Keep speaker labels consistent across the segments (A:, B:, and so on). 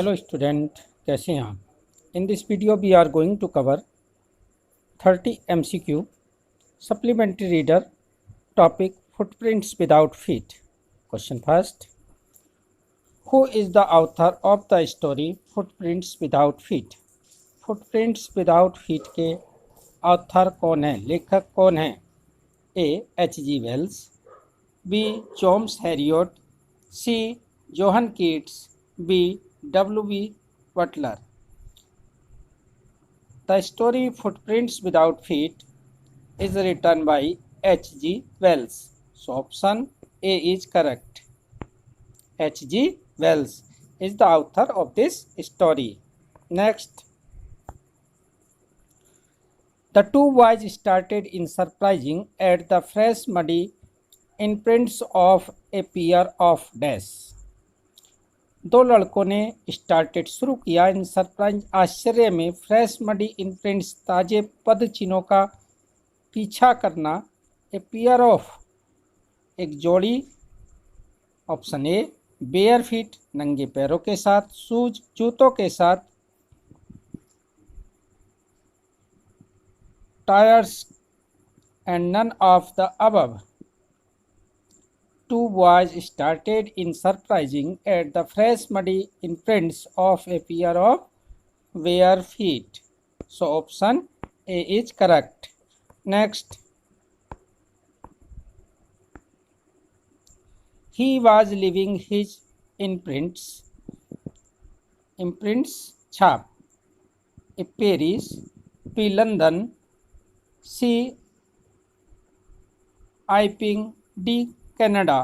A: Hello student, कैसे हैं आप। In this video we are going to cover 30 MCQ supplementary reader topic footprints without feet. Question first, who is the author of the story footprints without feet. Footprints without feet के author कौन है, लेखक कौन है। H.G. Wells, B James Herriot, C John Keats, B W.B. Butler. The story Footprints Without Feet is written by H.G. Wells. So option A is correct. H.G. Wells is the author of this story. Next, the two boys started in surprising at the fresh muddy imprints of a pair of dash. दो लड़कों ने started शुरू किया in surprise आश्चर्य में fresh muddy imprints ताजे पद चिन्हों का पीछा करना। ए पेयर ऑफ एक जोड़ी, ऑप्शन ए बेयर फीट नंगे पैरों के साथ, शूज जूतों के साथ, tyres and none of the above. Two boys started in surprising at the fresh muddy imprints of a pair of bare feet. So option A is correct. Next, he was leaving his imprints छाप A Paris, B London, C Iping, D Canada.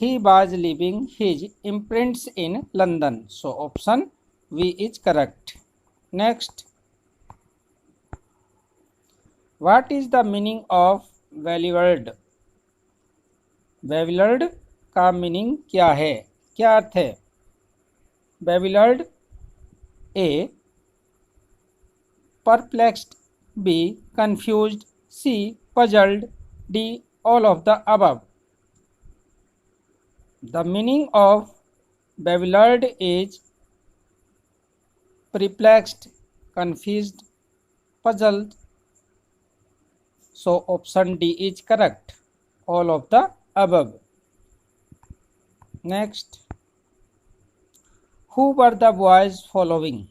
A: He was leaving his imprints in London. So option V is correct. Next, what is the meaning of wayward? wayward का meaning क्या है, क्या अर्थ है। wayward A perplexed, B confused, C puzzled, D all of the above. The meaning of bewildered is perplexed, confused, puzzled. So option D is correct, all of the above. Next, who were the boys following?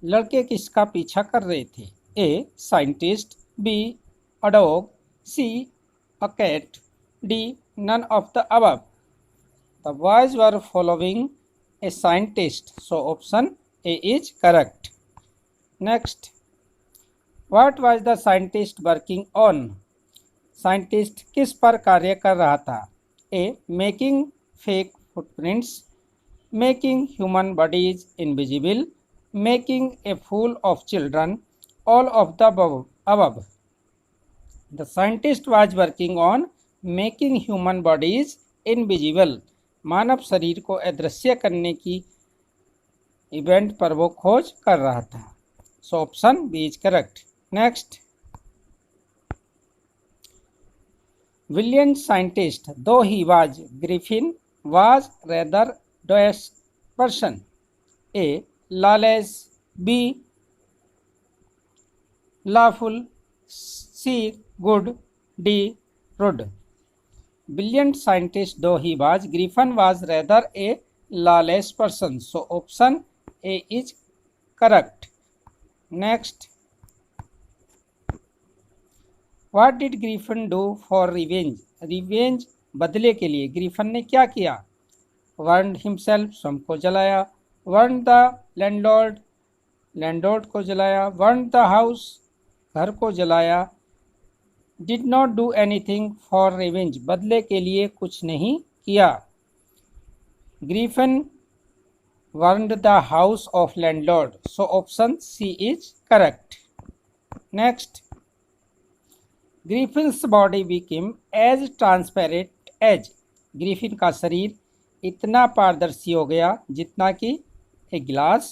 A: लड़के किसका पीछा कर रहे थे। A scientist, B a dog, C a cat, D none of the above. The boys were following a scientist. So option A is correct. Next, what was the scientist working on? Scientist किस पर कार्य कर रहा था। A making fake footprints, making human bodies invisible, making a fool of children, all of the above. The scientist was working on making human bodies invisible. मानव शरीर को अदृश्य करने की इवेंट पर वो खोज कर रहा था। So option B is correct. Next, brilliant scientist though he was Griffin was rather dash person. A lawless, B lawful, C good, D rude. Brilliant scientist though he was, Griffin was rather a lawless person. So option A is correct. Next, what did Griffin do for revenge? Revenge बदले के लिए Griffin ने क्या किया। Burned himself, स्वयं को जलाया। Burned the landlord, landlord को जलाया। Burned the house, घर को जलाया। Did not do anything for revenge, बदले के लिए कुछ नहीं किया। Griffin burned the house of landlord. So option C is correct. Next, Griffin's body became as transparent as, Griffin का शरीर इतना पारदर्शी हो गया जितना कि a glass,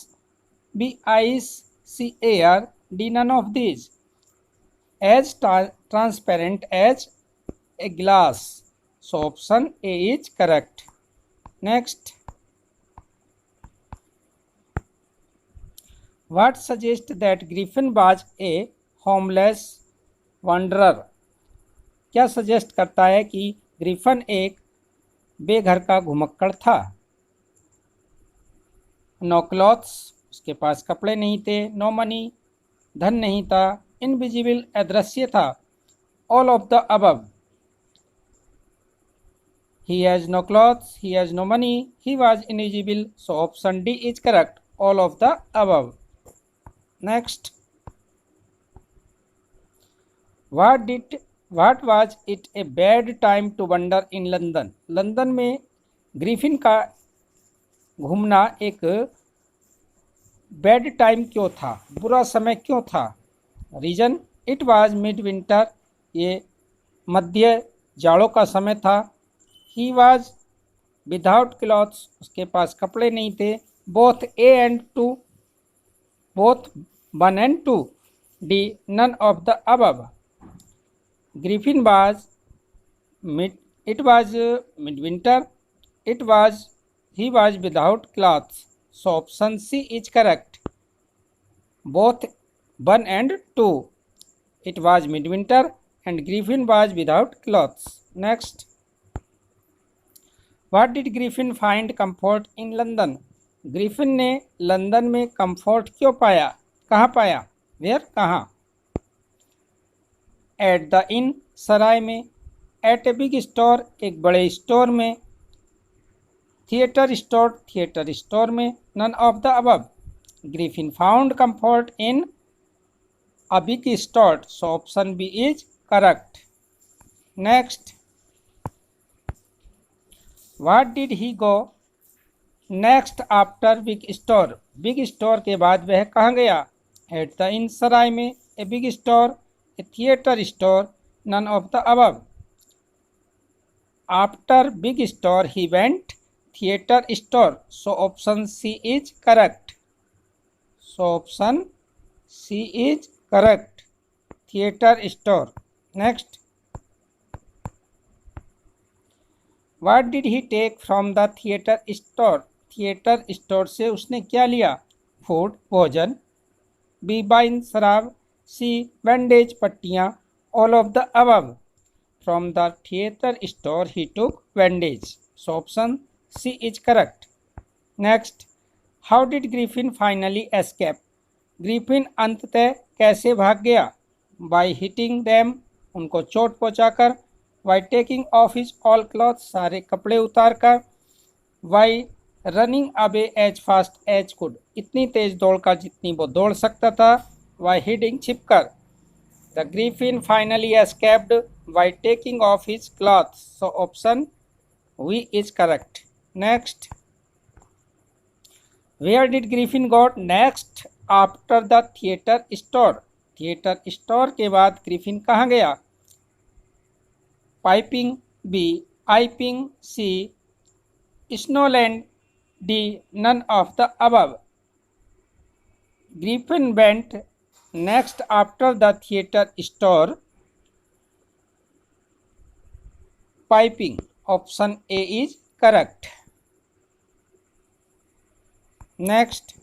A: B ice, C air, D none of these. As transparent as a glass. So option A is correct. Next, what suggests that Griffin was a homeless wanderer? क्या suggest करता है कि ग्रिफिन एक बेघर का घुमक्कड़ था? No clothes, उसके पास कपड़े नहीं थे। नो मनी, धन नहीं था। इनविजिबल, अदृश्य था। All of the above, he has no clothes, he has no money, he was invisible, so option D is correct, all of the above. Next, what was it a bad time to wander in London? London में Griffin का घूमना एक bad time क्यों था, बुरा समय क्यों था? Reason, it was mid winter, ये मध्य जाड़ों का समय था। ही वाज विदाउट क्लॉथ्स, उसके पास कपड़े नहीं थे। Both A and two, both 1 and 2, D none of the above. Griffin was mid, it was mid winter, it was, he was without clothes, so option C is correct, both 1 and 2, it was midwinter and Griffin was without clothes. Next, what did Griffin find comfort in London? Griffin ने London में comfort क्यों पाया, कहाँ पाया? Where, कहाँ? Eight the इन, सराय में। Eight a big store, एक बड़े स्टोर में। थिएटर स्टोर में। None of the above, Griffin found comfort in a big store, so option B is correct. Next, what did he go next after big store? Big store के बाद वह कहाँ गया? At the inn, सराय में। A big store, a theater store, none of the above. After big store he went theater store, so option C is correct. So option C is correct, theater store. Next, what did he take from the theater store? Theatre store से उसने क्या लिया? Food, भोजन। B wine, शराब। C bandage, पट्टियाँ। All of the above, from the theatre store he took bandage, so option C is correct. Next, how did Griffin finally escape? Griffin अंततः कैसे भाग गया? बाई हिटिंग दैम, उनको चोट पहुंचाकर। By taking off his all cloth, सारे कपड़े उतार कर। By running away as fast as could, इतनी तेज दौड़कर जितनी वो दौड़ सकता था। बाई हिडिंग, छिपकर। The Griffin finally escaped by taking off his cloth, so option B is correct. Next, where did Griffin got next after the theatre store? Theatre store के बाद ग्रिफिन कहाँ गया? Piping, B Iping, C Snowland, D none of the above. Griffin went next after the theatre store piping, option A is correct. Next,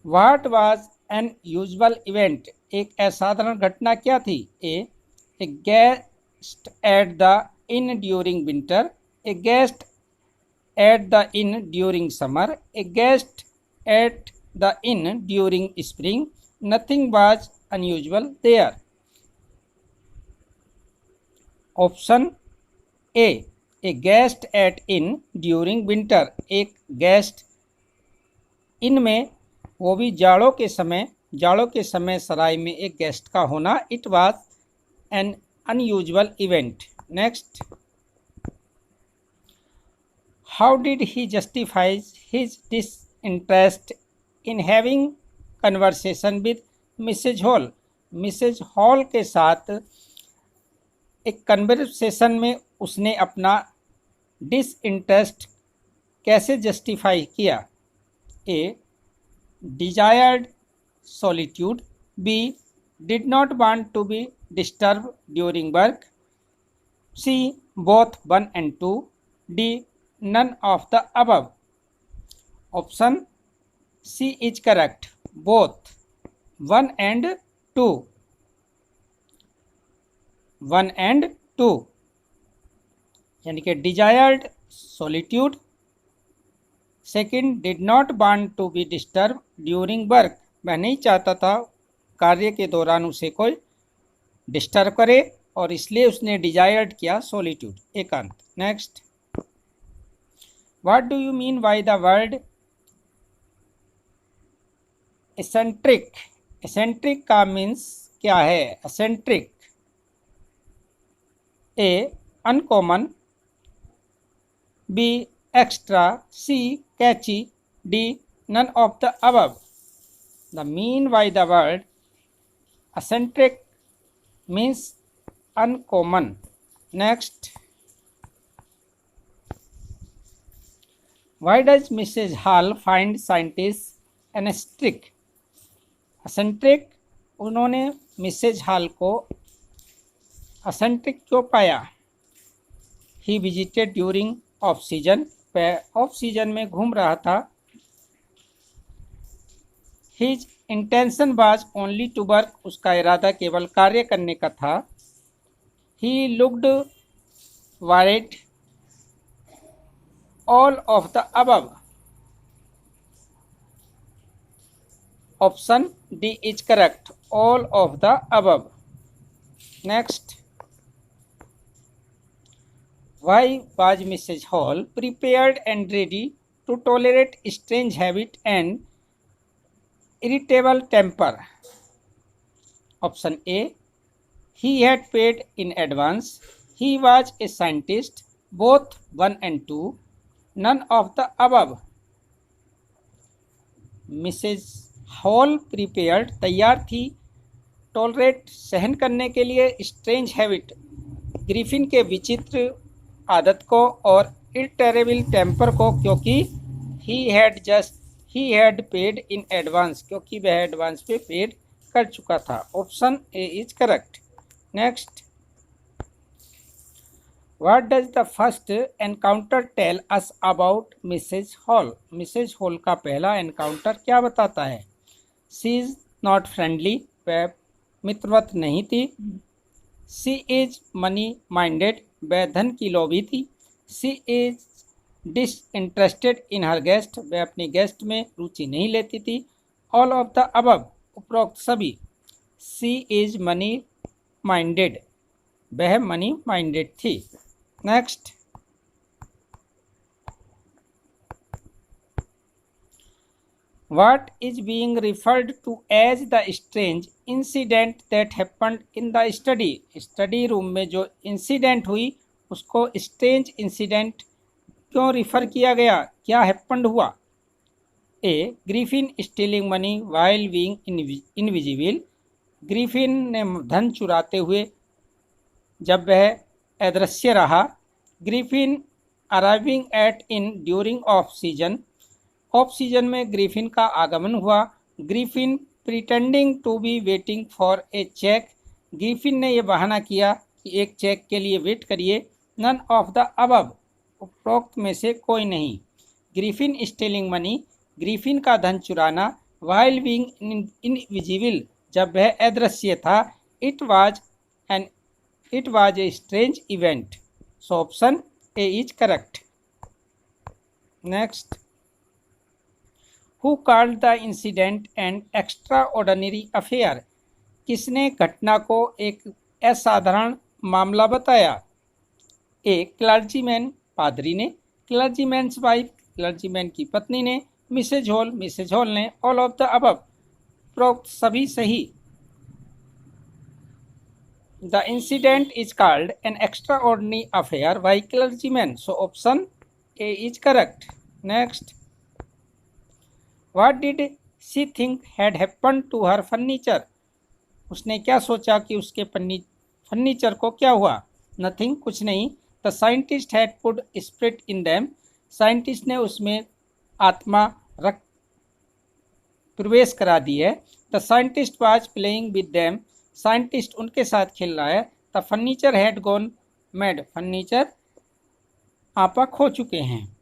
A: what was unusual event? एक असाधारण घटना क्या थी? A guest at the inn during winter, A guest at the inn during summer, A guest at the inn during spring, nothing was unusual there. Option A guest at inn during winter, एक guest inn में, वो भी जाड़ों के समय सराय में एक guest का होना। It was an unusual event. Next, how did he justify his disinterest in having conversation with Mrs Hall? Mrs Hall के साथ एक कन्वर्सेशन में उसने अपना डिसइंटरेस्ट कैसे जस्टिफाई किया? ए desired solitude, B did not want to be disturbed during work, C. Both 1 and 2. D. None of the above. Option C is correct. Both 1 and 2. 1 and 2 यानी कि desired solitude. Second, did not want to be disturb during work. वह नहीं चाहता था कार्य के दौरान उसे कोई डिस्टर्ब करे और इसलिए उसने डिजायर्ड किया सॉलिट्यूड, एकांत. Next, what do you mean by the word eccentric. Eccentric का मीन्स क्या है? Eccentric. A. Uncommon. B. Extra. C. Catchy. D. None of the above. The mean by the word eccentric means uncommon. Next, why does Mrs. Hall find scientists eccentric? eccentric उन्होंने Mrs hall को eccentric क्यों पाया? He visited during off season. वह of season में घूम रहा था. His intention was only to work. उसका इरादा केवल कार्य करने का था. He looked worried. All of the above. Option D is correct. All of the above. Next, why was Mrs. Hall prepared and ready to tolerate strange habit and irritable temper? Option A, he had paid in advance. He was a scientist. Both 1 and 2. None of the above. Mrs. Hall prepared, तैयार थी, tolerate, सहन करने के लिए, strange habit, Griffin के विचित्र आदत को, और इरिटेबल टेम्पर को, क्योंकि he had paid in advance, क्योंकि वह एडवांस पे पेड कर चुका था. Option A is correct. Next, what does the first encounter tell us about Mrs Hall. Mrs Hall का पहला एनकाउंटर क्या बताता है? She is not friendly. वह मित्रवत नहीं थी. She is money minded. वह धन की लोभी थी. She is disinterested in her guest. वह अपनी गेस्ट में रुचि नहीं लेती थी. ऑल ऑफ द अबव, उपरोक्त सभी. She is money minded. वह मनी माइंडेड थी. Next, what is being referred to as the strange incident that happened in the study. Study room में जो इंसिडेंट हुई उसको स्ट्रेंज इंसिडेंट क्यों रिफर किया गया? क्या हैपन्ड हुआ? A. Griffin stealing money while being invisible. Griffin ने धन चुराते हुए जब वह अदृश्य रहा. Griffin arriving at inn during off season. Off season में ग्रिफिन का आगमन हुआ. Griffin pretending to be waiting for a cheque. Griffin ने यह बहाना किया कि एक चेक के लिए वेट करिए. नन ऑफ द अबव, उपरोक्त में से कोई नहीं. ग्रिफिन स्टीलिंग मनी, ग्रिफिन का धन चुराना. वाइल बीइंग इनविजिबल, जब वह अदृश्य था. It was a strange event. So option A is correct. Next, Who called the incident an extraordinary affair? किसने घटना को एक असाधारण मामला बताया? ए. क्लर्जीमैन, पादरी ने. क्लर्जीमैन्स वाइफ, क्लर्जीमैन की पत्नी ने. मिसेज हॉल, मिसेज हॉल ने. ऑल ऑफ द अबव, उपरोक्त सभी सही. The incident is called an extraordinary affair by clergyman. So option A is correct. Next, What did she think had happened to her furniture? उसने क्या सोचा कि उसके furniture को क्या हुआ? Nothing, कुछ नहीं. The scientist had put spirit in them. Scientist ने उसमें आत्मा रख प्रवेश करा दी है. The scientist was playing with them. Scientist उनके साथ खेल रहा है. The furniture had gone mad furniture आपा खो चुके हैं।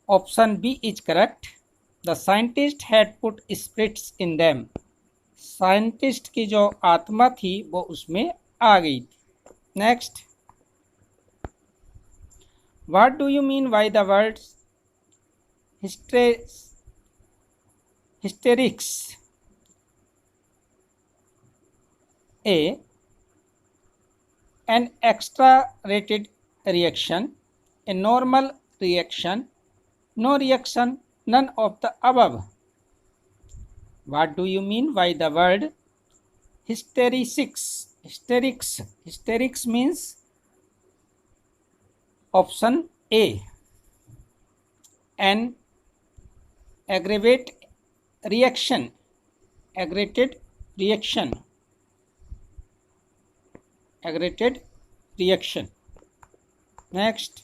A: Option B is correct. The scientist had put spirits in them. Scientist की जो आत्मा थी वो उसमें आ गई थी। Next, what do you mean by the word hysterics? A, an extra-rated reaction, a normal reaction, no reaction, none of the above. What do you mean by the word hysterics? Hysterics means option A, an aggravated reaction. Next,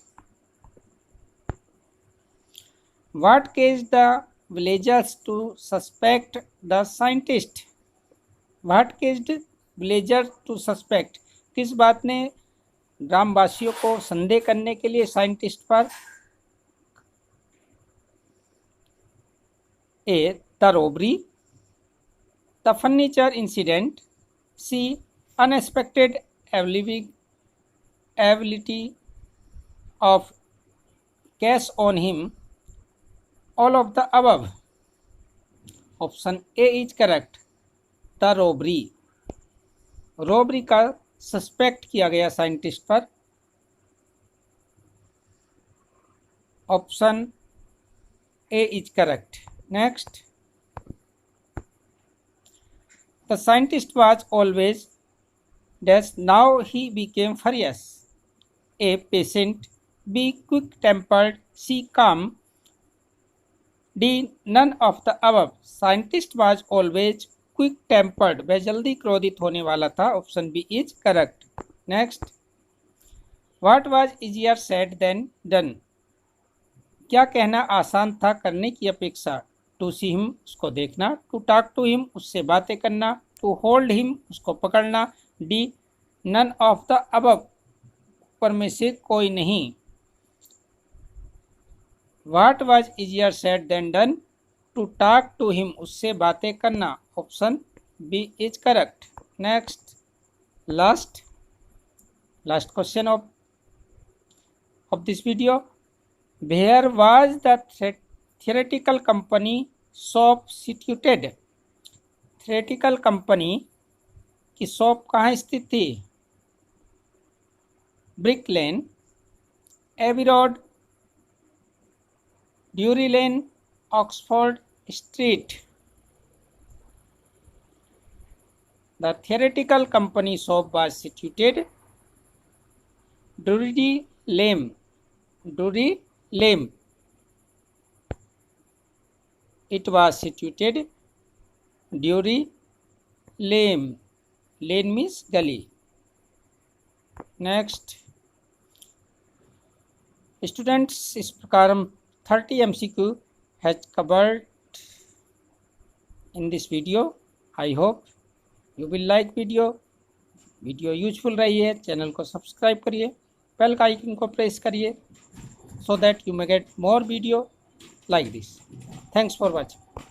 A: what caused the villagers to suspect the scientist? What caused villagers to suspect? किस बात ने ग्रामवासियों को संदेह करने के लिए scientist पर? A, the robbery, the furniture incident, C, unexpected ability of cash on him, all of the above. Option A is correct. The robbery का सस्पेक्ट किया गया साइंटिस्ट पर। Option A is correct. Next, the scientist was always dash, now he became furious. A, patient, B, quick-tempered, C, calm, D, none of the above. Scientist was always quick-tempered, वह जल्दी क्रोधित होने वाला था। Option B is correct. Next, what was easier said than done? क्या कहना आसान था करने की अपेक्षा? टू सी हिम, उसको देखना, टू टॉक टू हिम, उससे बातें करना, टू होल्ड हिम, उसको पकड़ना, D, none of the above, ऊपर में से कोई नहीं। What was easier said than done? To talk to him, उससे बातें करना। Option B is correct. Next, last question of this video, where was the theoretical company shop situated? Theoretical company की shop कहाँ स्थित थी? Brick Lane, AB Road, Drury Lane, Oxford Street. The theoretical company shop was situated Drury Lane. It was situated Drury Lane. Lane means gully. Next, students, इस प्रकार हम 30 MCQ has covered in this video. I hope you will like video useful रही है। Channel को subscribe करिए, bell का icon को press करिए, so that you may get more video like this. Thanks for watching.